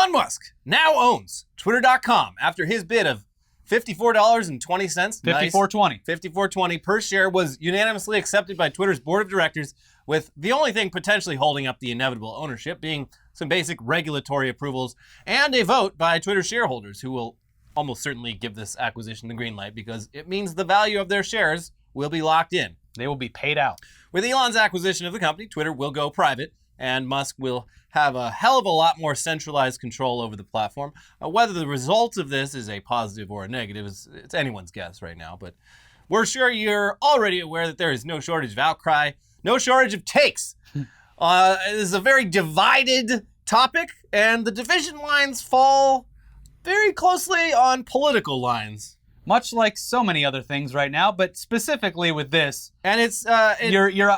Elon Musk now owns Twitter.com after his bid of $54.20. $54.20. $54.20 per share was unanimously accepted by Twitter's board of directors, with the only thing potentially holding up the inevitable ownership being some basic regulatory approvals and a vote by Twitter shareholders, who will almost certainly give this acquisition the green light because it means the value of their shares will be locked in. They will be paid out. With Elon's acquisition of the company, Twitter will go private, and Musk will have a hell of a lot more centralized control over the platform. Whether the result of this is a positive or a negative it's anyone's guess right now, but we're sure you're already aware that there is no shortage of outcry, no shortage of takes. It is a very divided topic, and the division lines fall very closely on political lines. Much like so many other things right now, but specifically with this. And it's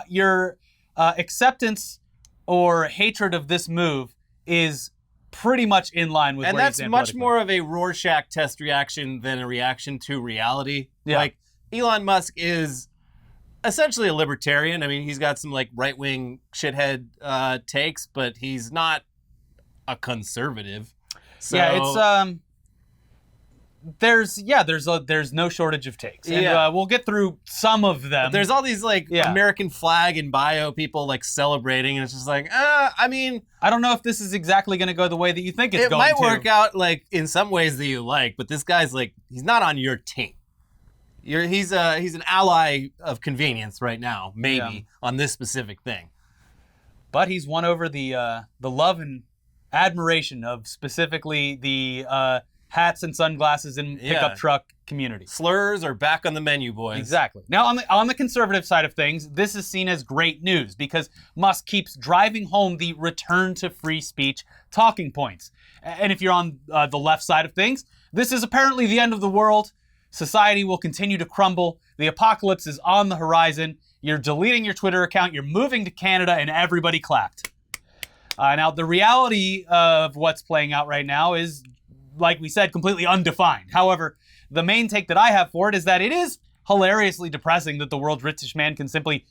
your acceptance or hatred of this move is pretty much in line with where you stand politically. And that's much more of a Rorschach test reaction than a reaction to reality. Yeah. Like, Elon Musk is essentially a libertarian. I mean, he's got some like right-wing shithead takes, but he's not a conservative. So, yeah, it's there's no shortage of takes, and we'll get through some of them. There's all these like American flag and bio people like celebrating, and it's just like, I mean, I don't know if this is exactly going to go the way that you think it's going to. It might work out like in some ways that you like, but this guy's like, he's not on your team. He's an ally of convenience right now, maybe on this specific thing. But he's won over the love and admiration of specifically the hats and sunglasses in pickup truck community. Slurs are back on the menu, boys. Exactly. Now, on the conservative side of things, this is seen as great news because Musk keeps driving home the return to free speech talking points. And if you're on the left side of things, this is apparently the end of the world. Society will continue to crumble. The apocalypse is on the horizon. You're deleting your Twitter account. You're moving to Canada, and everybody clapped. Now, the reality of what's playing out right now is, like we said, completely undefined. However, the main take that I have for it is that it is hilariously depressing that the world's richest man can simply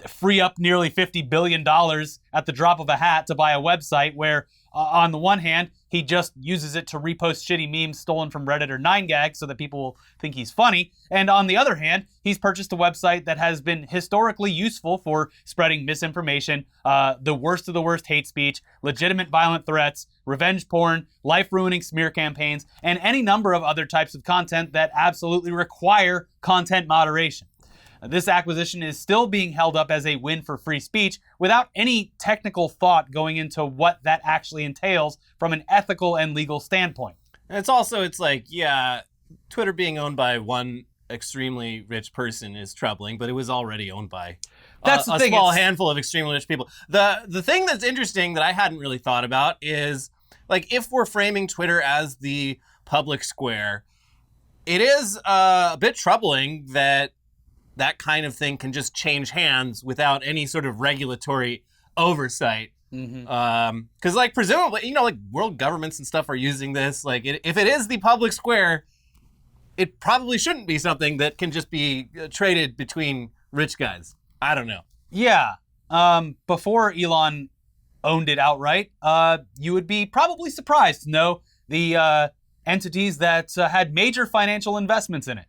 free up nearly $50 billion at the drop of a hat to buy a website where, on the one hand, he just uses it to repost shitty memes stolen from Reddit or 9gag so that people will think he's funny. And on the other hand, he's purchased a website that has been historically useful for spreading misinformation, the worst of the worst hate speech, legitimate violent threats, revenge porn, life-ruining smear campaigns, and any number of other types of content that absolutely require content moderation. This acquisition is still being held up as a win for free speech without any technical thought going into what that actually entails from an ethical and legal standpoint. And it's like, Twitter being owned by one extremely rich person is troubling, but it was already owned by a small handful of extremely rich people. The thing that's interesting that I hadn't really thought about is, like, if we're framing Twitter as the public square, it is a bit troubling that kind of thing can just change hands without any sort of regulatory oversight. Because, like, presumably, like, world governments and stuff are using this. Like, if it is the public square, it probably shouldn't be something that can just be traded between rich guys. I don't know. Yeah. Before Elon owned it outright, you would be probably surprised to know the entities that had major financial investments in it,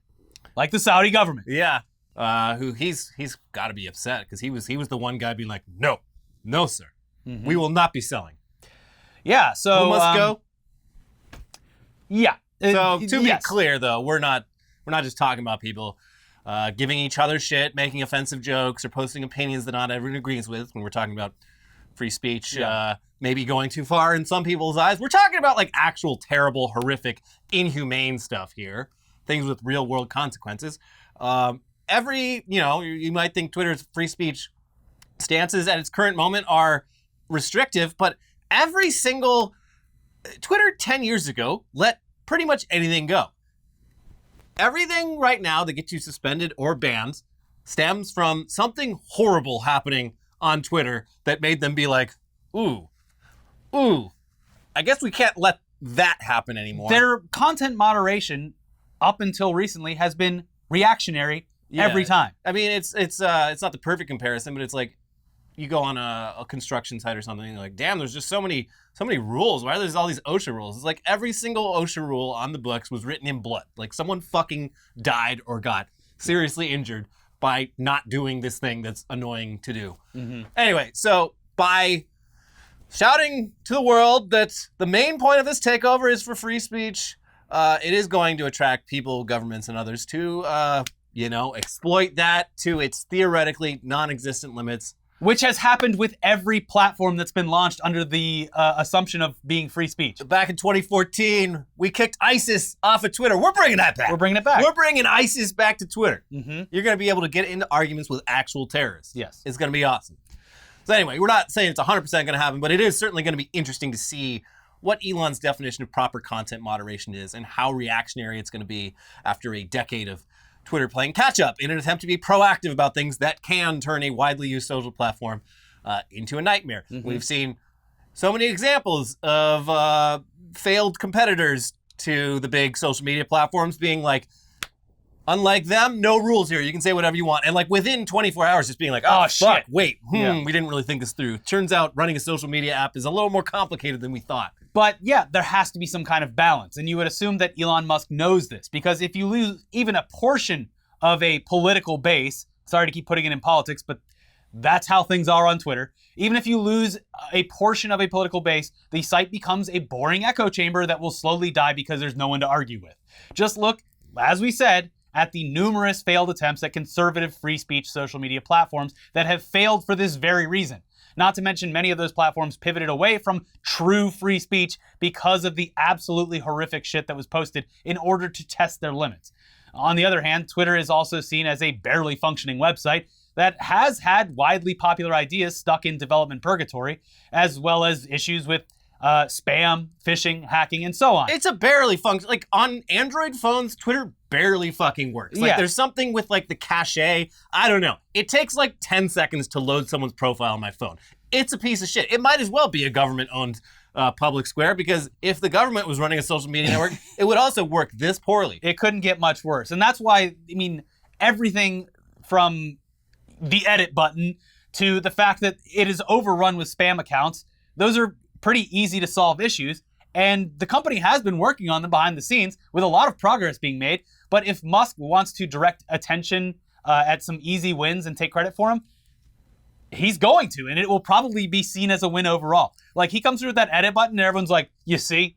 like the Saudi government. Yeah. Who he's got to be upset because he was the one guy being like, no, sir, we will not be selling. Yeah, so who must go? Yeah. So to be clear, though, we're not just talking about people giving each other shit, making offensive jokes, or posting opinions that not everyone agrees with. When we're talking about free speech, maybe going too far in some people's eyes, we're talking about like actual terrible, horrific, inhumane stuff here, things with real world consequences. You might think Twitter's free speech stances at its current moment are restrictive, but every single Twitter 10 years ago let pretty much anything go. Everything right now that gets you suspended or banned stems from something horrible happening on Twitter that made them be like, ooh, I guess we can't let that happen anymore. Their content moderation up until recently has been reactionary every time. I mean, it's not the perfect comparison, but it's like you go on a construction site or something, and you're like, damn, there's just so many rules. Why are there all these OSHA rules? It's like every single OSHA rule on the books was written in blood. Like someone fucking died or got seriously injured by not doing this thing that's annoying to do. Anyway, so by shouting to the world that the main point of this takeover is for free speech, it is going to attract people, governments, and others to, exploit that to its theoretically non-existent limits. Which has happened with every platform that's been launched under the assumption of being free speech. Back in 2014, we kicked ISIS off of Twitter. We're bringing that back. We're bringing it back. We're bringing ISIS back to Twitter. You're going to be able to get into arguments with actual terrorists. Yes. It's going to be awesome. So anyway, we're not saying it's 100% going to happen, but it is certainly going to be interesting to see what Elon's definition of proper content moderation is and how reactionary it's going to be after a decade of Twitter playing catch-up in an attempt to be proactive about things that can turn a widely used social platform into a nightmare. We've seen so many examples of failed competitors to the big social media platforms being like, unlike them, no rules here. You can say whatever you want. And like within 24 hours, just being like, oh fuck, shit. Wait, we didn't really think this through. Turns out running a social media app is a little more complicated than we thought. But yeah, there has to be some kind of balance. And you would assume that Elon Musk knows this, because if you lose even a portion of a political base, sorry to keep putting it in politics, but that's how things are on Twitter. Even if you lose a portion of a political base, the site becomes a boring echo chamber that will slowly die because there's no one to argue with. Just look, as we said, at the numerous failed attempts at conservative free speech social media platforms that have failed for this very reason. Not to mention many of those platforms pivoted away from true free speech because of the absolutely horrific shit that was posted in order to test their limits. On the other hand, Twitter is also seen as a barely functioning website that has had widely popular ideas stuck in development purgatory, as well as issues with spam, phishing, hacking, and so on. It's a barely function. Like on Android phones, Twitter barely fucking works. Like there's something with like the cache. I don't know. It takes like 10 seconds to load someone's profile on my phone. It's a piece of shit. It might as well be a government-owned public square, because if the government was running a social media network, it would also work this poorly. It couldn't get much worse. And that's why, I mean, everything from the edit button to the fact that it is overrun with spam accounts, those are pretty easy to solve issues. And the company has been working on them behind the scenes with a lot of progress being made. But if Musk wants to direct attention at some easy wins and take credit for them, he's going to, and it will probably be seen as a win overall. Like, he comes through with that edit button and everyone's like, you see,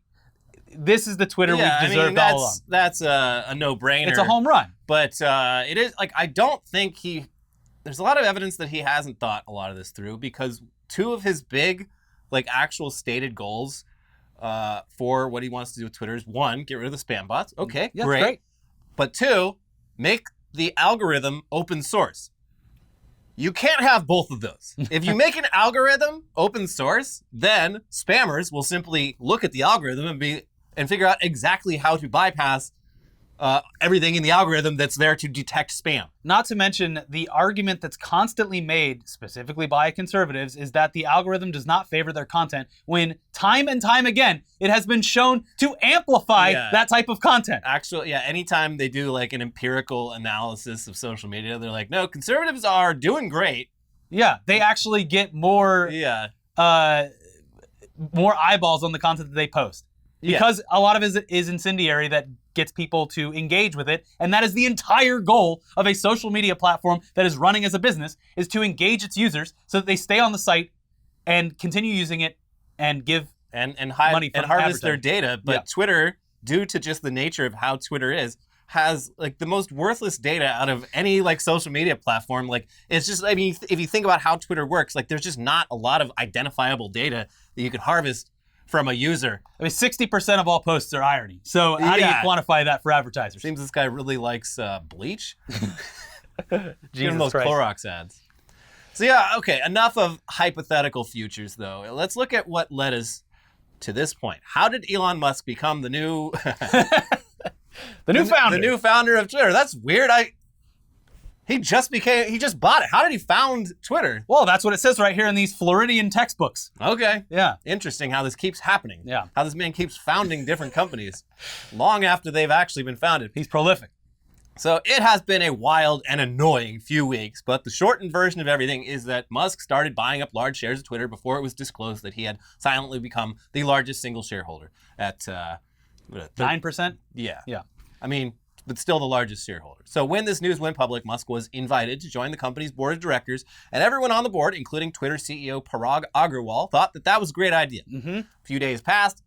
this is the Twitter we've deserved all along. That's a no-brainer. It's a home run. But it is, like, I don't think there's a lot of evidence that he hasn't thought a lot of this through, because two of his big, like, actual stated goals for what he wants to do with Twitter is, one, get rid of the spam bots. Okay, yeah, great. But two, make the algorithm open source. You can't have both of those. If you make an algorithm open source, then spammers will simply look at the algorithm and figure out exactly how to bypass everything in the algorithm that's there to detect spam. Not to mention, the argument that's constantly made, specifically by conservatives, is that the algorithm does not favor their content, when time and time again, it has been shown to amplify that type of content. Actually, anytime they do like an empirical analysis of social media, they're like, no, conservatives are doing great. Yeah, they actually get more eyeballs on the content that they post. Because a lot of it is incendiary that gets people to engage with it. And that is the entire goal of a social media platform that is running as a business, is to engage its users so that they stay on the site and continue using it and give money and harvest their data. But Twitter, due to just the nature of how Twitter is, has like the most worthless data out of any like social media platform. Like, it's just, I mean, if you think about how Twitter works, like there's just not a lot of identifiable data that you can harvest from a user. I mean, 60% of all posts are irony. So how do you quantify that for advertisers? Seems this guy really likes bleach. Jesus Give him those Christ. Clorox ads. So yeah, okay, enough of hypothetical futures though. Let's look at what led us to this point. How did Elon Musk become the new the new founder? The new founder of Twitter. That's weird. He just bought it. How did he found Twitter? Well, that's what it says right here in these Floridian textbooks. Okay. Yeah. Interesting how this keeps happening. Yeah. How this man keeps founding different companies long after they've actually been founded. He's prolific. So it has been a wild and annoying few weeks, but the shortened version of everything is that Musk started buying up large shares of Twitter before it was disclosed that he had silently become the largest single shareholder at 9%? Yeah. Yeah. I mean, but still the largest shareholder. So when this news went public, Musk was invited to join the company's board of directors, and everyone on the board, including Twitter CEO Parag Agrawal, thought that that was a great idea. A few days passed,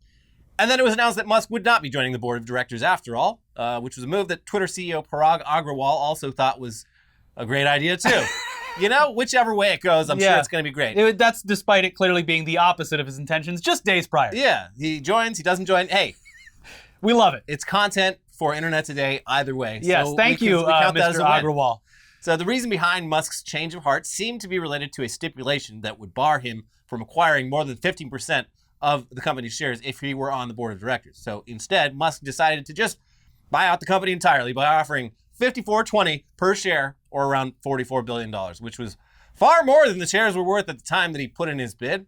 and then it was announced that Musk would not be joining the board of directors after all, which was a move that Twitter CEO Parag Agrawal also thought was a great idea too. You know, whichever way it goes, I'm sure it's going to be great. That's despite it clearly being the opposite of his intentions just days prior. Yeah, he joins, he doesn't join. Hey, we love it. It's content for Internet Today either way. Yes, so thank you, Mr. Agrawal. So the reason behind Musk's change of heart seemed to be related to a stipulation that would bar him from acquiring more than 15% of the company's shares if he were on the board of directors. So instead, Musk decided to just buy out the company entirely by offering $54.20 per share, or around $44 billion, which was far more than the shares were worth at the time that he put in his bid.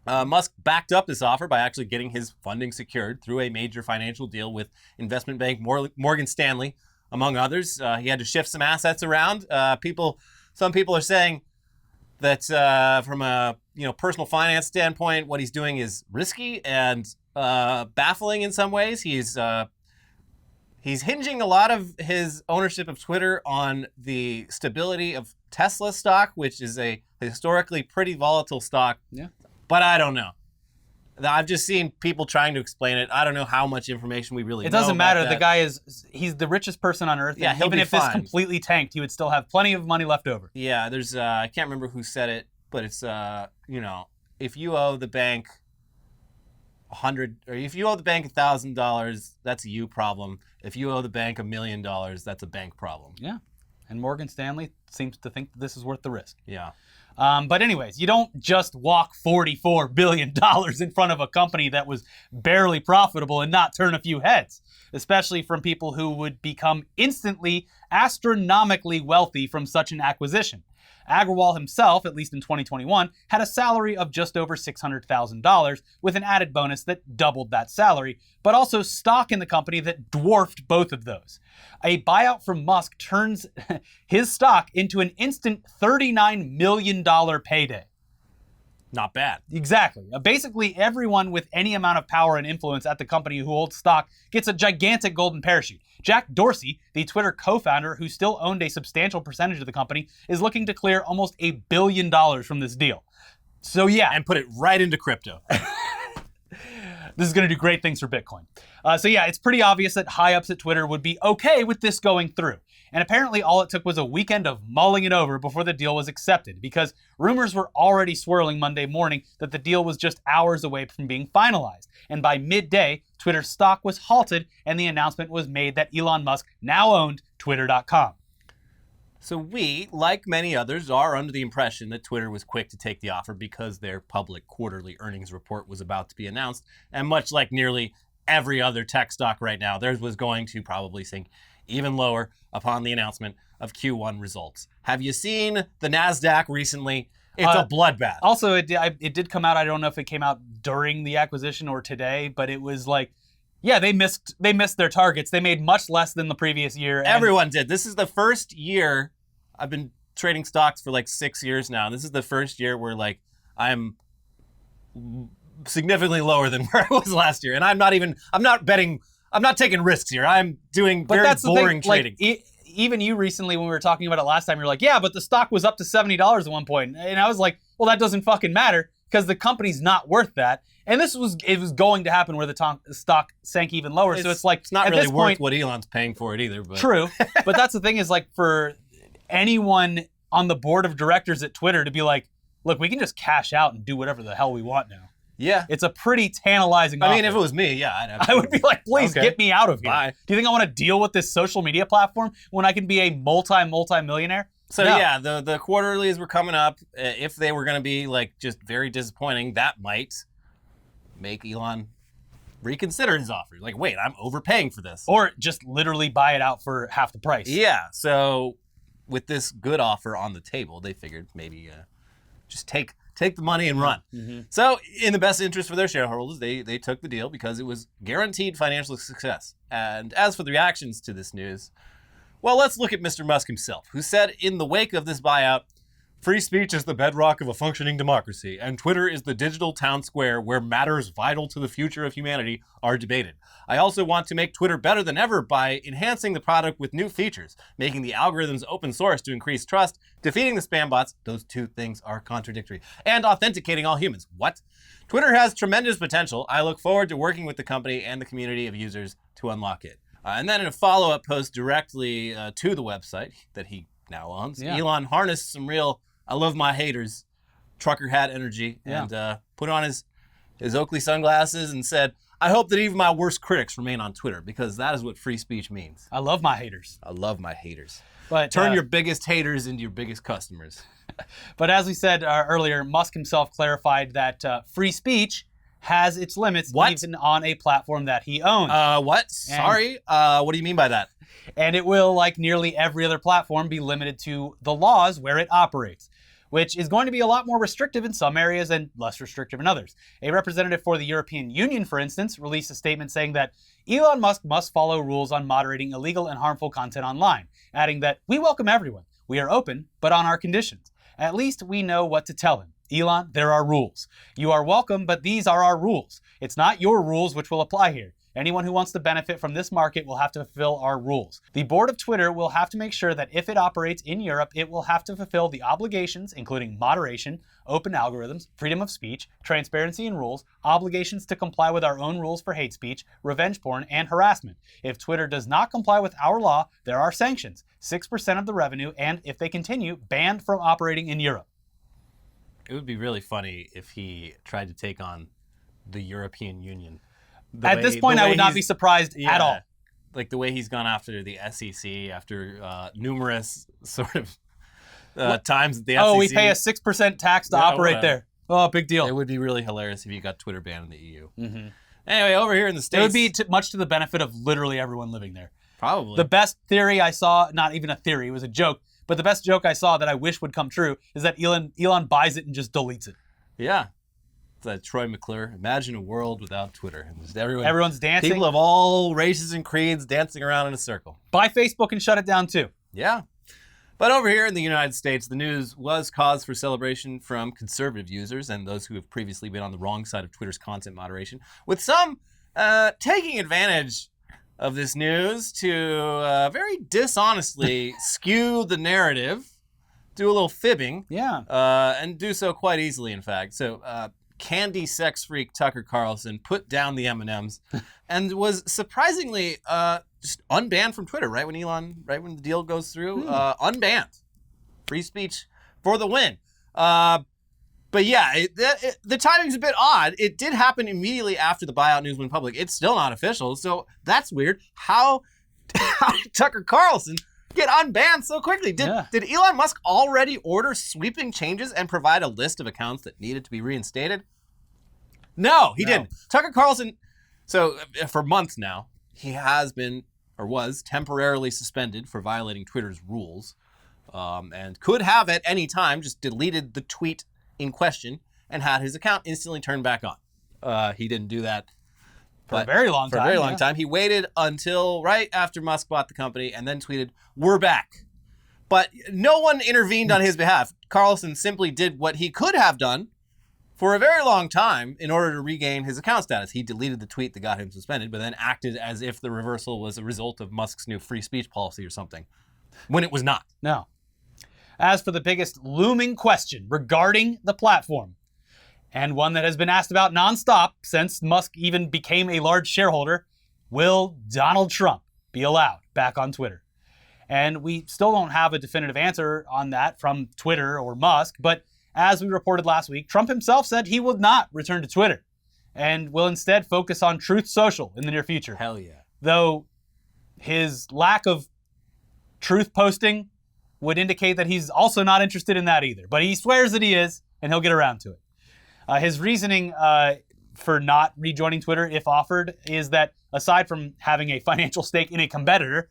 Musk backed up this offer by actually getting his funding secured through a major financial deal with investment bank Morgan Stanley, among others. He had to shift some assets around. Some people are saying that from a personal finance standpoint, what he's doing is risky and baffling in some ways. He's hinging a lot of his ownership of Twitter on the stability of Tesla stock, which is a historically pretty volatile stock. Yeah. But I don't know. I've just seen people trying to explain it. I don't know how much information we really know. It doesn't matter. The guy he's the richest person on earth. Yeah, even if this completely tanked, he would still have plenty of money left over. Yeah, there's I can't remember who said it, but it's if you owe the bank $1,000, that's a you problem. If you owe the bank $1 million, that's a bank problem. Yeah. And Morgan Stanley seems to think that this is worth the risk. Yeah. But anyways, you don't just walk $44 billion in front of a company that was barely profitable and not turn a few heads, especially from people who would become instantly astronomically wealthy from such an acquisition. Agrawal himself, at least in 2021, had a salary of just over $600,000 with an added bonus that doubled that salary, but also stock in the company that dwarfed both of those. A buyout from Musk turns his stock into an instant $39 million payday. Not bad. Exactly. Basically, everyone with any amount of power and influence at the company who holds stock gets a gigantic golden parachute. Jack Dorsey, the Twitter co-founder who still owned a substantial percentage of the company, is looking to clear almost $1 billion from this deal. So yeah. And put it right into crypto. This is going to do great things for Bitcoin. So yeah, it's pretty obvious that high-ups at Twitter would be okay with this going through. And apparently all it took was a weekend of mulling it over before the deal was accepted, because rumors were already swirling Monday morning that the deal was just hours away from being finalized. And by midday, Twitter's stock was halted and the announcement was made that Elon Musk now owned Twitter.com. So we, like many others, are under the impression that Twitter was quick to take the offer because their public quarterly earnings report was about to be announced. And much like nearly every other tech stock right now, theirs was going to probably sink even lower upon the announcement of Q1 results. Have you seen the NASDAQ recently? It's a bloodbath. Also, it did come out. I don't know if it came out during the acquisition or today, but it was like, yeah, they missed their targets. They made much less than the previous year. Everyone did. This is the first year. I've been trading stocks for like 6 years now. This is the first year where like I'm significantly lower than where I was last year. And I'm not taking risks here. I'm doing very boring trading. Like, even you recently, when we were talking about it last time, you're like, yeah, but the stock was up to $70 at one point. And I was like, well, that doesn't fucking matter because the company's not worth that. And it was going to happen where the stock sank even lower. So it's like, it's not really worth what Elon's paying for it either. But. True. But that's the thing is like for anyone on the board of directors at Twitter to be like, look, we can just cash out and do whatever the hell we want now. Yeah. It's a pretty tantalizing offer. I mean, if it was me, yeah. I would be like, please get me out of here. Bye. Do you think I want to deal with this social media platform when I can be a multi-millionaire? So no. Yeah, the quarterlies were coming up. If they were going to be like just very disappointing, that might make Elon reconsider his offer. Like, wait, I'm overpaying for this. Or just literally buy it out for half the price. Yeah, so with this good offer on the table, they figured maybe just take the money and run. Mm-hmm. So in the best interest for their shareholders, they took the deal because it was guaranteed financial success. And as for the reactions to this news, Well, let's look at Mr. Musk himself, who said in the wake of this buyout, "Free speech is the bedrock of a functioning democracy, and Twitter is the digital town square where matters vital to the future of humanity are debated. I also want to make Twitter better than ever by enhancing the product with new features, making the algorithms open source to increase trust, defeating the spam bots," those two things are contradictory, "and authenticating all humans." What? Twitter has tremendous potential. I look forward to working with the company and the community of users to unlock it. And then in a follow-up post directly to the website that he now owns, Elon harnessed some real "I love my haters" trucker hat energy and put on his Oakley sunglasses and said, "I hope that even my worst critics remain on Twitter, because that is what free speech means. I love my haters. I love my haters." But turn your biggest haters into your biggest customers. But as we said earlier, Musk himself clarified that free speech has its limits, even on a platform that he owns. What? Sorry? What do you mean by that? And it will, like nearly every other platform, be limited to the laws where it operates, which is going to be a lot more restrictive in some areas and less restrictive in others. A representative for the European Union, for instance, released a statement saying that Elon Musk must follow rules on moderating illegal and harmful content online, adding that "we welcome everyone. We are open, but on our conditions. At least we know what to tell him. Elon, there are rules. You are welcome, but these are our rules. It's not your rules which will apply here. Anyone who wants to benefit from this market will have to fulfill our rules. The board of Twitter will have to make sure that if it operates in Europe, it will have to fulfill the obligations, including moderation, open algorithms, freedom of speech, transparency and rules, obligations to comply with our own rules for hate speech, revenge porn, and harassment. If Twitter does not comply with our law, there are sanctions, 6% of the revenue, and if they continue, banned from operating in Europe." It would be really funny if he tried to take on the European Union. At this point, I would not be surprised at all. Like the way he's gone after the SEC after numerous sort of times that the SEC... Oh, we pay a 6% tax to operate there. Oh, big deal. It would be really hilarious if you got Twitter banned in the EU. Mm-hmm. Anyway, over here in the States... It would be much to the benefit of literally everyone living there. Probably. The best theory I saw, not even a theory, it was a joke, but the best joke I saw that I wish would come true is that Elon buys it and just deletes it. Yeah. That Troy McClure, imagine a world without Twitter. And just everyone's dancing. People of all races and creeds dancing around in a circle. Buy Facebook and shut it down too. Yeah. But over here in the United States, the news was cause for celebration from conservative users and those who have previously been on the wrong side of Twitter's content moderation, with some taking advantage of this news to very dishonestly skew the narrative, do a little fibbing. Yeah. And do so quite easily, in fact. So, candy sex freak Tucker Carlson put down the M&Ms and was surprisingly just unbanned from Twitter right when the deal goes through. Unbanned. Free speech for the win. But yeah, the timing's a bit odd. It did happen immediately after the buyout news went public. It's still not official, so that's weird. How did Tucker Carlson get unbanned so quickly? Did Elon Musk already order sweeping changes and provide a list of accounts that needed to be reinstated? No, he didn't. Tucker Carlson, so for months now, he has been, or was, temporarily suspended for violating Twitter's rules, and could have at any time just deleted the tweet in question and had his account instantly turned back on. He didn't do that. For a very long time. He waited until right after Musk bought the company and then tweeted, "We're back." But no one intervened on his behalf. Carlson simply did what he could have done for a very long time in order to regain his account status. He deleted the tweet that got him suspended, but then acted as if the reversal was a result of Musk's new free speech policy or something, when it was not. No. As for the biggest looming question regarding the platform, and one that has been asked about nonstop since Musk even became a large shareholder, will Donald Trump be allowed back on Twitter? And we still don't have a definitive answer on that from Twitter or Musk, but as we reported last week, Trump himself said he will not return to Twitter and will instead focus on Truth Social in the near future. Hell yeah. Though his lack of truth posting would indicate that he's also not interested in that either. But he swears that he is, and he'll get around to it. His reasoning for not rejoining Twitter, if offered, is that aside from having a financial stake in a competitor,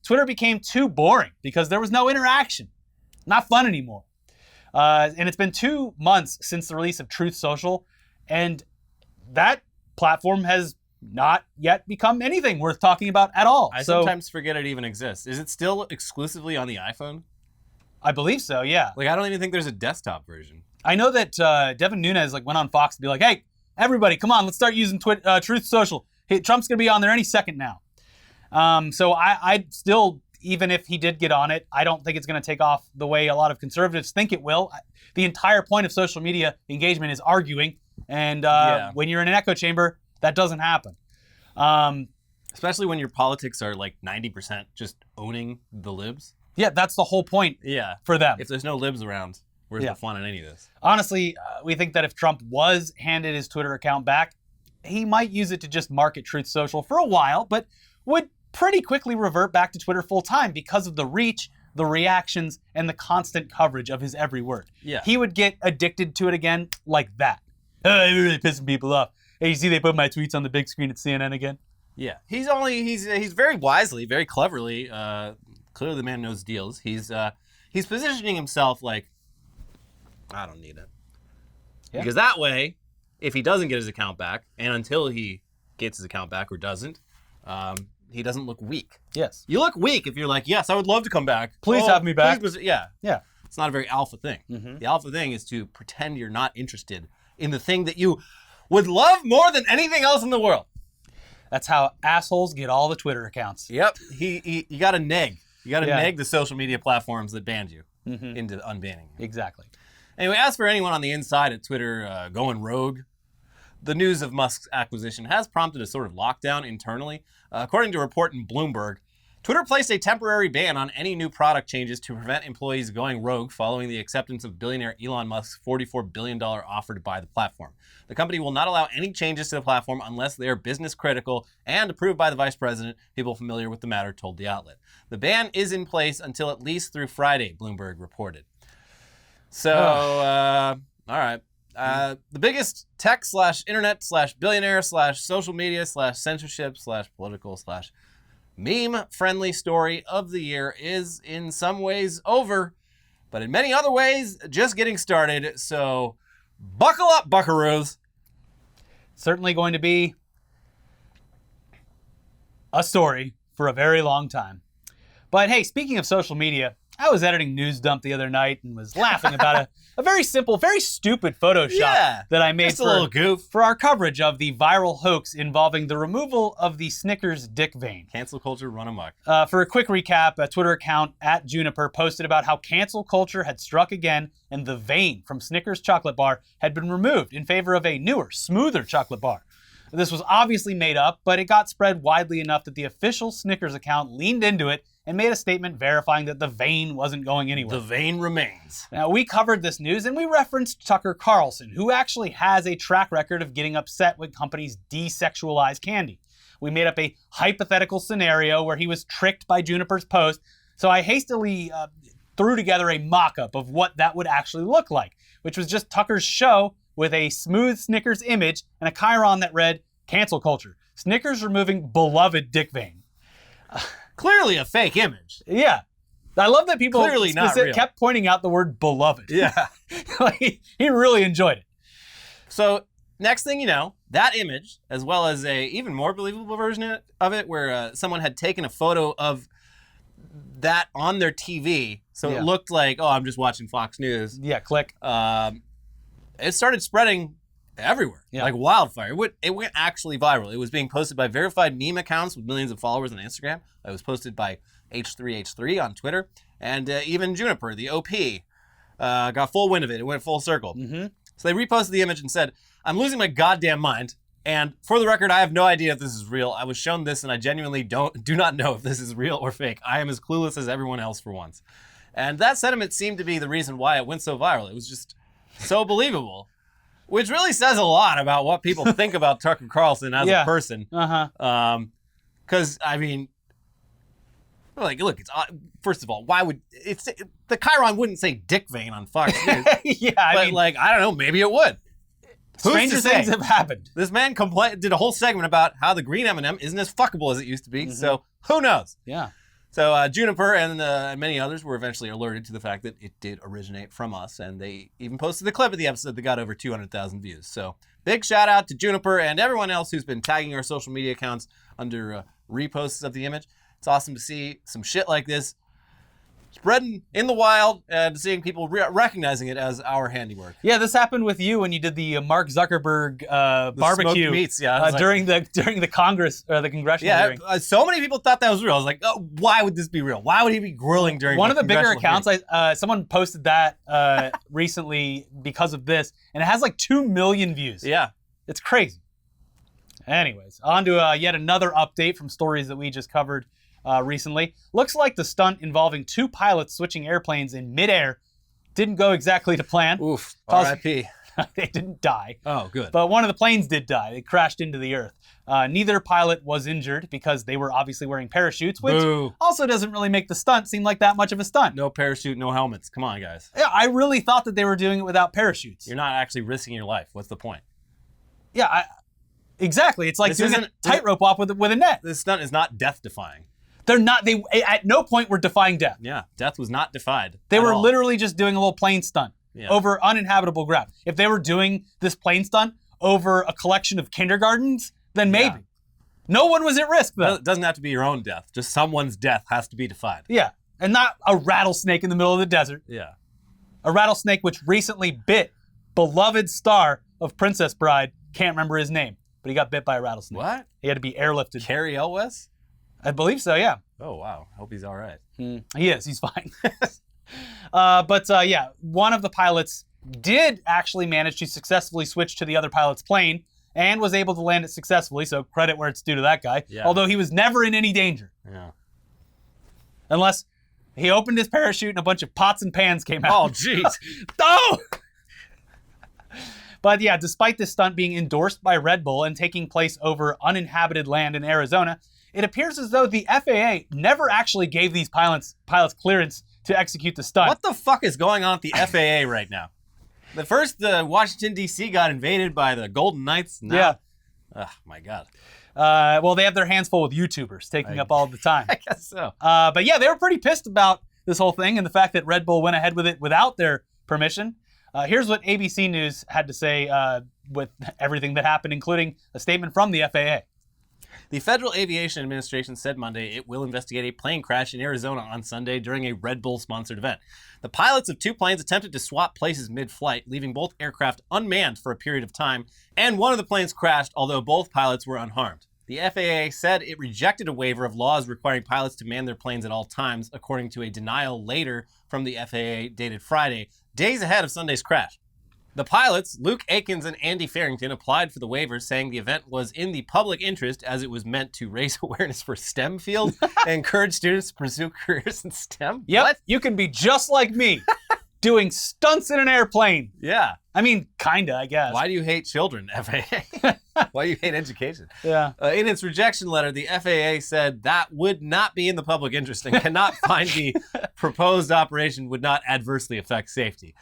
Twitter became too boring because there was no interaction. Not fun anymore. And it's been 2 months since the release of Truth Social, and that platform has not yet become anything worth talking about at all. I sometimes forget it even exists. Is it still exclusively on the iPhone? I believe so, yeah. Like, I don't even think there's a desktop version. I know that Devin Nunes went on Fox to be like, hey, everybody, come on, let's start using Truth Social. Hey, Trump's going to be on there any second now. So I still, even if he did get on it, I don't think it's going to take off the way a lot of conservatives think it will. The entire point of social media engagement is arguing. And when you're in an echo chamber, that doesn't happen. Especially when your politics are like 90% just owning the libs. Yeah, that's the whole point for them. If there's no libs around, where's the fun in any of this? Honestly, we think that if Trump was handed his Twitter account back, he might use it to just market Truth Social for a while, but would pretty quickly revert back to Twitter full time because of the reach, the reactions, and the constant coverage of his every word. Yeah. He would get addicted to it again like that. Oh, you're really pissing people off. Hey, you see they put my tweets on the big screen at CNN again? Yeah. He's very wisely, very cleverly, clearly the man knows deals. He's positioning himself like, I don't need it. Yeah. Because that way, if he doesn't get his account back, and until he gets his account back or doesn't, he doesn't look weak. Yes. You look weak if you're like, yes, I would love to come back. Please have me back. Yeah. Yeah. It's not a very alpha thing. Mm-hmm. The alpha thing is to pretend you're not interested in the thing that you would love more than anything else in the world. That's how assholes get all the Twitter accounts. Yep. You got to neg. You got to neg the social media platforms that banned you into unbanning. Exactly. Anyway, as for anyone on the inside at Twitter going rogue, the news of Musk's acquisition has prompted a sort of lockdown internally. According to a report in Bloomberg, Twitter placed a temporary ban on any new product changes to prevent employees going rogue following the acceptance of billionaire Elon Musk's $44 billion offer to buy the platform. The company will not allow any changes to the platform unless they are business critical and approved by the vice president, people familiar with the matter told the outlet. The ban is in place until at least through Friday, Bloomberg reported. So, all right. The biggest tech / internet / billionaire / social media / censorship / political / meme friendly story of the year is in some ways over, but in many other ways just getting started. So buckle up, buckaroos. Certainly going to be a story for a very long time. But hey, speaking of social media, I was editing News Dump the other night and was laughing about a very simple, very stupid Photoshop that I made for our coverage of the viral hoax involving the removal of the Snickers dick vein. Cancel culture run amok. For a quick recap, a Twitter account @Juniper posted about how cancel culture had struck again and the vein from Snickers chocolate bar had been removed in favor of a newer, smoother chocolate bar. This was obviously made up, but it got spread widely enough that the official Snickers account leaned into it and made a statement verifying that the vein wasn't going anywhere. The vein remains. Now, we covered this news and we referenced Tucker Carlson, who actually has a track record of getting upset when companies desexualize candy. We made up a hypothetical scenario where he was tricked by Juniper's post, so I hastily threw together a mock-up of what that would actually look like, which was just Tucker's show with a smooth Snickers image and a chyron that read, "Cancel culture. Snickers removing beloved dick vein." Clearly a fake image. Yeah. I love that people clearly not real. Kept pointing out the word beloved. Yeah. Like, he really enjoyed it. So next thing you know, that image, as well as a even more believable version of it, where someone had taken a photo of that on their TV, so it looked like, oh, I'm just watching Fox News. Yeah, click. It started spreading everywhere, like wildfire. It went actually viral. It was being posted by verified meme accounts with millions of followers on Instagram. It was posted by H3H3 on Twitter, and even Juniper, the OP, got full wind of it. It went full circle. Mm-hmm. So they reposted the image and said, "I'm losing my goddamn mind. And for the record, I have no idea if this is real. I was shown this, and I genuinely do not know if this is real or fake. I am as clueless as everyone else for once." And that sentiment seemed to be the reason why it went so viral. It was just so believable. Which really says a lot about what people think about Tucker Carlson as a person. Because, I mean, like, look, it's first of all, why would the chyron wouldn't say dick vein on Fox News. I mean, like, I don't know, maybe it would. Stranger things have happened. This man did a whole segment about how the green M&M isn't as fuckable as it used to be. Mm-hmm. So who knows? Yeah. So Juniper and many others were eventually alerted to the fact that it did originate from us, and they even posted the clip of the episode that got over 200,000 views. So Big shout out to Juniper and everyone else who's been tagging our social media accounts under reposts of the image. It's awesome to see some shit like this spreading in the wild and seeing people recognizing it as our handiwork. Yeah, this happened with you when you did the Mark Zuckerberg barbecue meats, during the Congress or the congressional hearing. So many people thought that was real. I was like, oh, why would this be real? Why would he be grilling during one of the bigger accounts? Hearing? Someone posted that recently because of this, and it has like 2 million views. Yeah, it's crazy. Anyways, on to yet another update from stories that we just covered recently. Looks like the stunt involving 2 pilots switching airplanes in midair didn't go exactly to plan. Oof, R.I.P. They didn't die. Oh, good. But one of the planes did die. They crashed into the earth. Neither pilot was injured because they were obviously wearing parachutes, which also doesn't really make the stunt seem like that much of a stunt. No parachute, no helmets. Come on, guys. Yeah, I really thought that they were doing it without parachutes. You're not actually risking your life. What's the point? Yeah, exactly. It's like doing a tightrope walk with a net. This stunt is not death-defying. They're not. They at no point were defying death. Yeah, death was not defied. They were literally just doing a little plane stunt over uninhabitable ground. If they were doing this plane stunt over a collection of kindergartens, then maybe. Yeah. No one was at risk, though. It doesn't have to be your own death. Just someone's death has to be defied. Yeah, and not a rattlesnake in the middle of the desert. Yeah. A rattlesnake which recently bit beloved star of Princess Bride. Can't remember his name, but he got bit by a rattlesnake. What? He had to be airlifted. Cary Elwes? I believe so, yeah. Oh, wow. Hope he's all right. He is. He's fine. But one of the pilots did actually manage to successfully switch to the other pilot's plane and was able to land it successfully, so credit where it's due to that guy. Yeah. Although he was never in any danger. Yeah. Unless he opened his parachute and a bunch of pots and pans came out. Oh, jeez. Oh! But yeah, despite this stunt being endorsed by Red Bull and taking place over uninhabited land in Arizona, it appears as though the FAA never actually gave these pilots clearance to execute the stunt. What the fuck is going on at the FAA right now? The Washington, D.C. got invaded by the Golden Knights. Yeah. Oh, my God. Well, they have their hands full with YouTubers taking up all the time. I guess so. But yeah, they were pretty pissed about this whole thing and the fact that Red Bull went ahead with it without their permission. Here's what ABC News had to say with everything that happened, including a statement from the FAA. The Federal Aviation Administration said Monday it will investigate a plane crash in Arizona on Sunday during a Red Bull-sponsored event. The pilots of 2 planes attempted to swap places mid-flight, leaving both aircraft unmanned for a period of time, and one of the planes crashed, although both pilots were unharmed. The FAA said it rejected a waiver of laws requiring pilots to man their planes at all times, according to a denial later from the FAA dated Friday, days ahead of Sunday's crash. The pilots, Luke Akins and Andy Farrington, applied for the waiver, saying the event was in the public interest as it was meant to raise awareness for STEM field and encourage students to pursue careers in STEM. Yep, what? You can be just like me, doing stunts in an airplane. Yeah. I mean, kinda, I guess. Why do you hate children, FAA? Why do you hate education? Yeah. In its rejection letter, the FAA said that would not be in the public interest and cannot find the proposed operation would not adversely affect safety.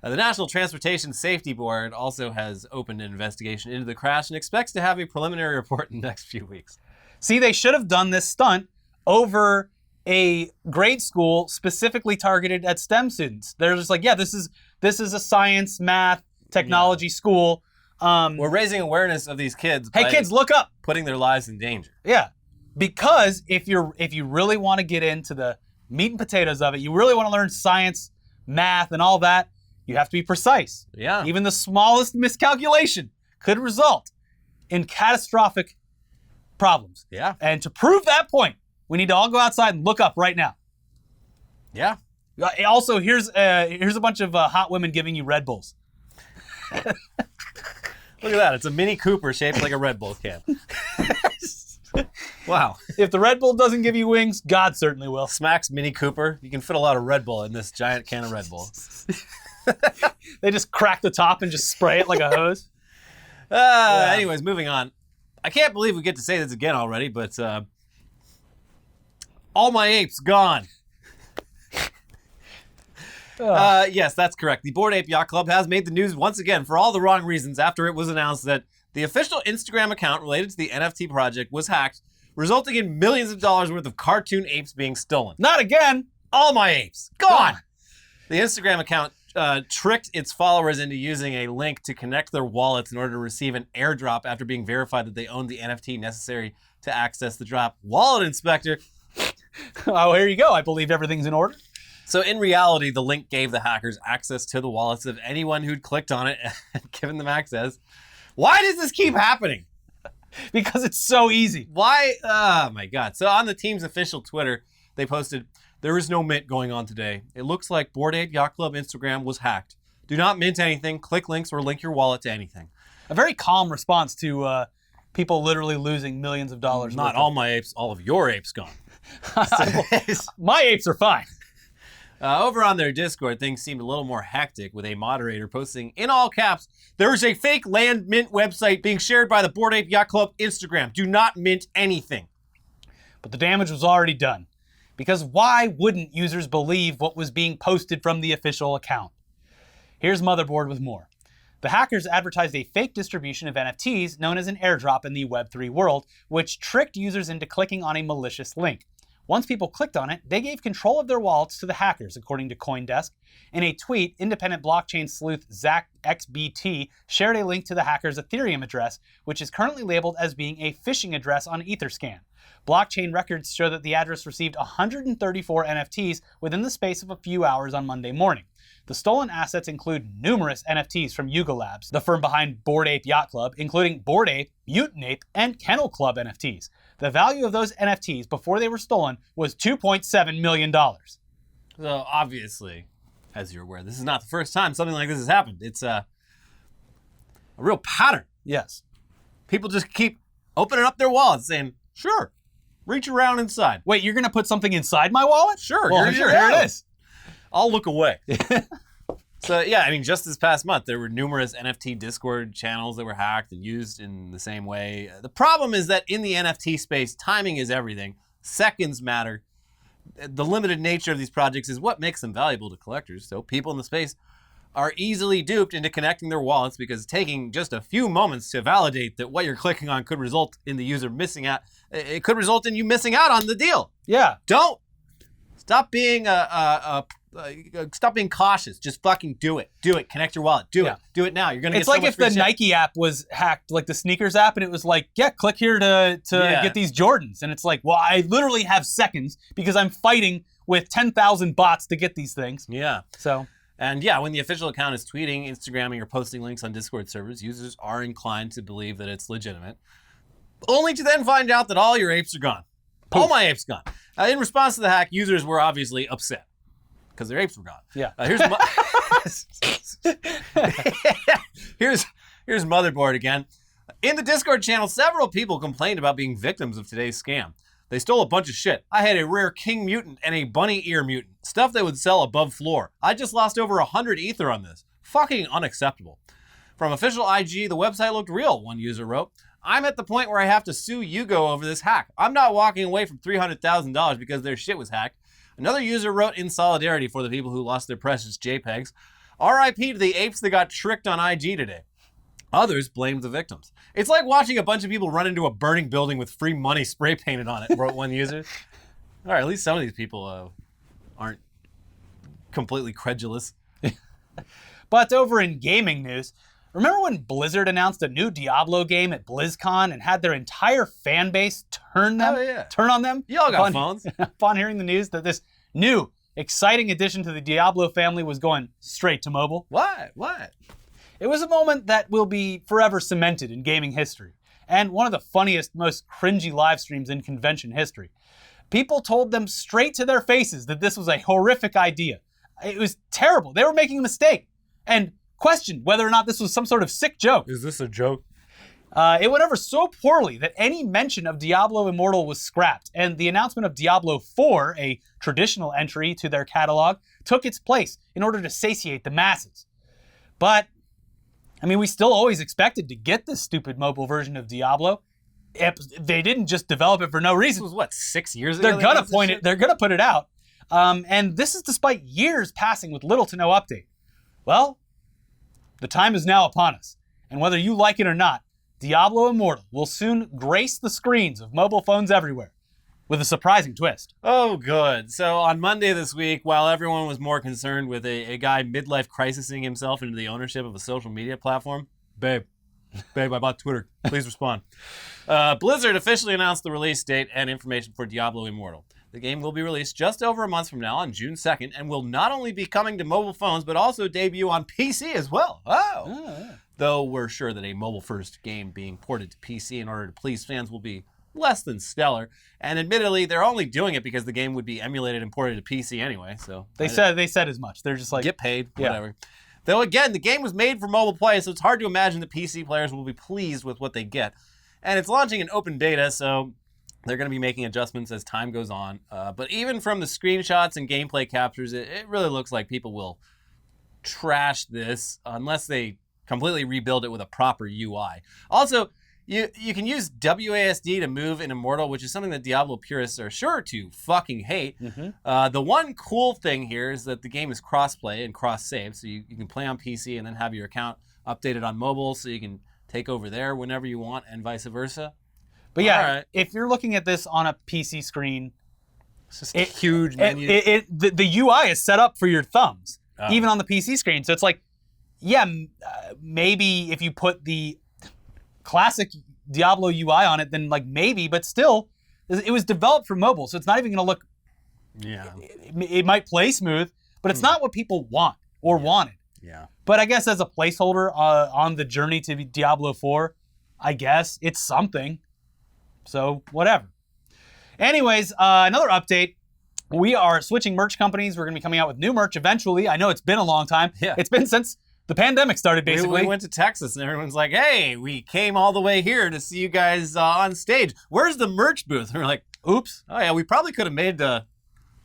The National Transportation Safety Board also has opened an investigation into the crash and expects to have a preliminary report in the next few weeks. See, they should have done this stunt over a grade school specifically targeted at STEM students. They're just like, yeah, this is a science, math, technology school. We're raising awareness of these kids. Hey, kids, look up. Putting their lives in danger. Yeah, because if you really want to get into the meat and potatoes of it, you really want to learn science, math, and all that, you have to be precise. Yeah. Even the smallest miscalculation could result in catastrophic problems. Yeah. And to prove that point, we need to all go outside and look up right now. Yeah. Also, here's a bunch of hot women giving you Red Bulls. Look at that. It's a Mini Cooper shaped like a Red Bull can. Wow. If the Red Bull doesn't give you wings, God certainly will. Smacks Mini Cooper. You can fit a lot of Red Bull in this giant can of Red Bull. They just crack the top and just spray it like a hose. Anyways, moving on. I can't believe we get to say this again already, but all my apes gone. Yes, that's correct. The Bored Ape Yacht Club has made the news once again for all the wrong reasons after it was announced that the official Instagram account related to the NFT project was hacked, resulting in millions of dollars worth of cartoon apes being stolen. Not again. All my apes gone. The Instagram account tricked its followers into using a link to connect their wallets in order to receive an airdrop after being verified that they owned the NFT necessary to access the drop. Wallet inspector. Oh, here you go. I believe everything's in order. So in reality, the link gave the hackers access to the wallets of anyone who'd clicked on it and given them access. Why does this keep happening? Because it's so easy. Why? Oh my God. So on the team's official Twitter, they posted, "There is no mint going on today. It looks like Bored Ape Yacht Club Instagram was hacked. Do not mint anything, click links, or link your wallet to anything." A very calm response to people literally losing millions of dollars. Not all my apes, all of your apes gone. My apes are fine. Over on their Discord, things seemed a little more hectic, with a moderator posting in all caps, "There is a fake land mint website being shared by the Bored Ape Yacht Club Instagram. Do not mint anything." But the damage was already done. Because why wouldn't users believe what was being posted from the official account? Here's Motherboard with more. The hackers advertised a fake distribution of NFTs known as an airdrop in the Web3 world, which tricked users into clicking on a malicious link. Once people clicked on it, they gave control of their wallets to the hackers, according to CoinDesk. In a tweet, independent blockchain sleuth ZachXBT shared a link to the hackers' Ethereum address, which is currently labeled as being a phishing address on Etherscan. Blockchain records show that the address received 134 NFTs within the space of a few hours on Monday morning. The stolen assets include numerous NFTs from Yuga Labs, the firm behind Bored Ape Yacht Club, including Bored Ape, Mutant Ape, and Kennel Club NFTs. The value of those NFTs before they were stolen was $2.7 million. So obviously, as you're aware, this is not the first time something like this has happened. It's a real pattern. Yes. People just keep opening up their wallets saying, "Sure, reach around inside." Wait, you're going to put something inside my wallet? Sure, well, here it is. I'll look away. So yeah, I mean, just this past month, there were numerous NFT Discord channels that were hacked and used in the same way. The problem is that in the NFT space, timing is everything. Seconds matter. The limited nature of these projects is what makes them valuable to collectors. So people in the space are easily duped into connecting their wallets because taking just a few moments to validate that what you're clicking on could result in the user missing out. It could result in you missing out on the deal. Yeah. Don't. Stop being stop being cautious. Just fucking do it. Do it. Connect your wallet. Do it. Do it now. You're gonna. It's like if the Nike app was hacked, like the Sneakers app, and it was like, yeah, click here to get these Jordans, and it's like, well, I literally have seconds because I'm fighting with 10,000 bots to get these things. Yeah. So. And yeah, when the official account is tweeting, Instagramming, or posting links on Discord servers, users are inclined to believe that it's legitimate, only to then find out that all your apes are gone. Poof. All my apes gone. In response to the hack, users were obviously upset because their apes were gone. Yeah. Here's Motherboard again. In the Discord channel, several people complained about being victims of today's scam. They stole a bunch of shit. I had a rare king mutant and a bunny ear mutant. Stuff that would sell above floor. I just lost over 100 ether on this. Fucking unacceptable. From official IG, the website looked real, one user wrote. I'm at the point where I have to sue Yugo over this hack. I'm not walking away from $300,000 because their shit was hacked. Another user wrote in solidarity for the people who lost their precious JPEGs. RIP to the apes that got tricked on IG today. Others blamed the victims. It's like watching a bunch of people run into a burning building with free money spray painted on it, wrote one user. All right, at least some of these people aren't completely credulous. But over in gaming news, remember when Blizzard announced a new Diablo game at BlizzCon and had their entire fan base turn on them? Y'all got phones. Upon hearing the news that this new, exciting addition to the Diablo family was going straight to mobile. What? It was a moment that will be forever cemented in gaming history, and one of the funniest, most cringy live streams in convention history. People told them straight to their faces that this was a horrific idea. It was terrible. They were making a mistake, and questioned whether or not this was some sort of sick joke. Is this a joke? It went over so poorly that any mention of Diablo Immortal was scrapped, and the announcement of Diablo 4, a traditional entry to their catalog, took its place in order to satiate the masses. But, I mean, we still always expected to get this stupid mobile version of Diablo. They didn't just develop it for no reason. This was, what, 6 years ago? They're gonna put it out. And this is despite years passing with little to no update. Well, the time is now upon us, and whether you like it or not, Diablo Immortal will soon grace the screens of mobile phones everywhere. with a surprising twist. Oh, good. So on Monday this week, while everyone was more concerned with a guy midlife crisising himself into the ownership of a social media platform, babe, I bought Twitter. Please respond. Blizzard officially announced the release date and information for Diablo Immortal. The game will be released just over a month from now on June 2nd and will not only be coming to mobile phones, but also debut on PC as well. Though we're sure that a mobile-first game being ported to PC in order to please fans will be less than stellar. And admittedly, they're only doing it because the game would be emulated and ported to PC anyway. So they said as much. They're just like, get paid, whatever. Though again, the game was made for mobile play, so it's hard to imagine that PC players will be pleased with what they get. And it's launching in open beta, so they're going to be making adjustments as time goes on. But even from the screenshots and gameplay captures, it really looks like people will trash this unless they completely rebuild it with a proper UI. Also, you can use WASD to move in Immortal, which is something that Diablo purists are sure to fucking hate. The one cool thing here is that the game is cross-play and cross-save, so you can play on PC and then have your account updated on mobile, so you can take over there whenever you want and vice versa. But yeah, if you're looking at this on a PC screen, it's just a huge menu. The UI is set up for your thumbs, even on the PC screen. So it's like, maybe if you put the classic Diablo UI on it, then like maybe, but still, it was developed for mobile, so it's not even going to look. Yeah. It might play smooth, but it's not what people want or wanted. Yeah. But I guess as a placeholder on the journey to Diablo 4, I guess it's something. So whatever. Anyways, another update. We are switching merch companies. We're going to be coming out with new merch eventually. I know it's been a long time. Yeah. It's been since the pandemic started, basically. We went to Texas and everyone's like, hey, we came all the way here to see you guys on stage. Where's the merch booth? And we're like, oops. Oh, yeah, we probably could have made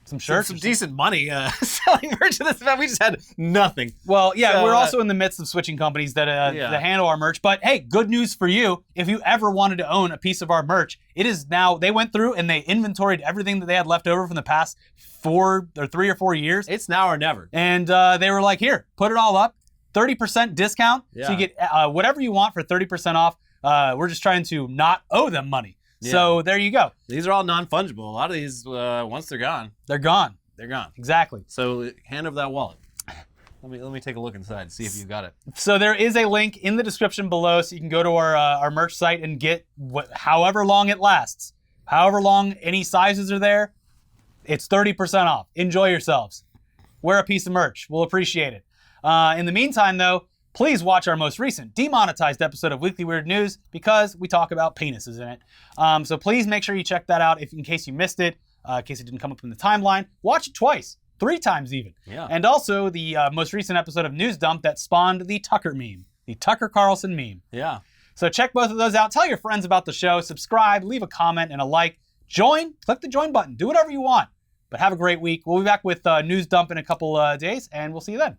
some shirts, some decent money selling merch at this event. We just had nothing. Well, yeah, so, we're also in the midst of switching companies that handle our merch. But hey, good news for you. If you ever wanted to own a piece of our merch, it is now, they went through and they inventoried everything that they had left over from the past 3 or 4 years. It's now or never. And they were like, here, put it all up. 30% discount. Yeah. So you get whatever you want for 30% off. We're just trying to not owe them money. Yeah. So there you go. These are all non-fungible. A lot of these, once they're gone. They're gone. They're gone. Exactly. So hand over that wallet. Let me take a look inside and see if you got it. So there is a link in the description below, so you can go to our merch site and get however long it lasts. However long any sizes are there, it's 30% off. Enjoy yourselves. Wear a piece of merch. We'll appreciate it. In the meantime, though, please watch our most recent demonetized episode of Weekly Weird News because we talk about penises in it. So please make sure you check that out in case you missed it, in case it didn't come up in the timeline. Watch it twice, 3 times even. Yeah. And also the most recent episode of News Dump that spawned the Tucker meme, the Tucker Carlson meme. Yeah. So check both of those out. Tell your friends about the show. Subscribe, leave a comment and a like. Join, click the join button. Do whatever you want. But have a great week. We'll be back with News Dump in a couple days, and we'll see you then.